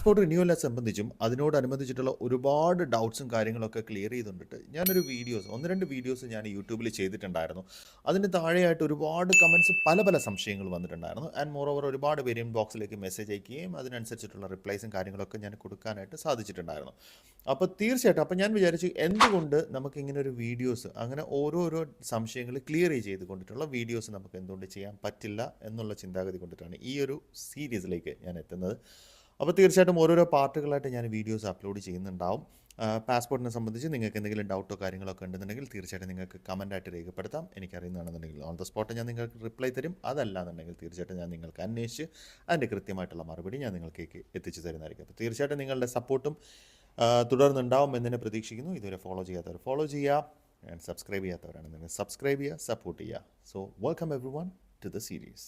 Passport റിന്യൂവലിനെ സംബന്ധിച്ചും അതിനോടനുബന്ധിച്ചിട്ടുള്ള ഒരുപാട് ഡൗട്ട്സും കാര്യങ്ങളൊക്കെ ക്ലിയർ ചെയ്തുകൊണ്ടിട്ട് ഞാനൊരു വീഡിയോസ് 1-2 വീഡിയോസ് ഞാൻ യൂട്യൂബിൽ ചെയ്തിട്ടുണ്ടായിരുന്നു. അതിന് താഴെയായിട്ട് ഒരുപാട് കമൻറ്റ്സ് പല പല സംശയങ്ങൾ വന്നിട്ടുണ്ടായിരുന്നു. ആൻഡ് മോർ ഓവർ ഒരുപാട് പേര് ഇൻബോക്സിലേക്ക് മെസ്സേജ് അയക്കുകയും അതിനനുസരിച്ചിട്ടുള്ള റിപ്ലൈസും കാര്യങ്ങളൊക്കെ ഞാൻ കൊടുക്കാനായിട്ട് സാധിച്ചിട്ടുണ്ടായിരുന്നു. അപ്പോൾ തീർച്ചയായിട്ടും അപ്പോൾ ഞാൻ വിചാരിച്ചു എന്തുകൊണ്ട് നമുക്കിങ്ങനെ ഒരു വീഡിയോസ് അങ്ങനെ ഓരോരോ സംശയങ്ങൾ ക്ലിയർ ചെയ്ത് കൊണ്ടിട്ടുള്ള വീഡിയോസ് നമുക്ക് എന്തുകൊണ്ട് ചെയ്യാൻ പറ്റില്ല എന്നുള്ള ചിന്താഗതി കൊണ്ടിട്ടാണ് ഈ ഒരു സീരീസിലേക്ക് ഞാൻ എത്തുന്നത്. അപ്പോൾ തീർച്ചയായിട്ടും ഓരോരോ പാർട്ടുകളായിട്ട് ഞാൻ വീഡിയോസ് അപ്ലോഡ് ചെയ്യുന്നുണ്ടാവും. പാസ്പോർട്ടിനെ സംബന്ധിച്ച് നിങ്ങൾക്ക് എന്തെങ്കിലും ഡൗട്ടോ കാര്യങ്ങളൊക്കെ ഉണ്ടെന്നുണ്ടെങ്കിൽ തീർച്ചയായിട്ടും നിങ്ങൾക്ക് കമൻറ്റായിട്ട് രേഖപ്പെടുത്താം. എനിക്കറിയുന്നതാണെന്നുണ്ടെങ്കിൽ ഓൺ ദ സ്പോട്ട് ഞാൻ നിങ്ങൾക്ക് റിപ്ലൈ തരും. അതല്ലാന്നുണ്ടെങ്കിൽ തീർച്ചയായിട്ടും ഞാൻ നിങ്ങൾക്ക് അന്വേഷിച്ച് അതിൻ്റെ കൃത്യമായിട്ടുള്ള മറുപടി ഞാൻ നിങ്ങൾക്കേക്ക് എത്തിച്ചു തരുന്നതായിരിക്കും. അപ്പോൾ തീർച്ചയായിട്ടും നിങ്ങളുടെ സപ്പോർട്ടും തുടർന്നുണ്ടാവും എന്ന് പ്രതീക്ഷിക്കുന്നു. ഇതുവരെ ഫോളോ ചെയ്യാത്തവർ ഫോളോ ചെയ്യുക, ആൻഡ് സബ്സ്ക്രൈബ് ചെയ്യാത്തവരാണെന്നുണ്ടെങ്കിൽ സബ്സ്ക്രൈബ് ചെയ്യുക, സപ്പോർട്ട് ചെയ്യുക. So welcome every one two the series.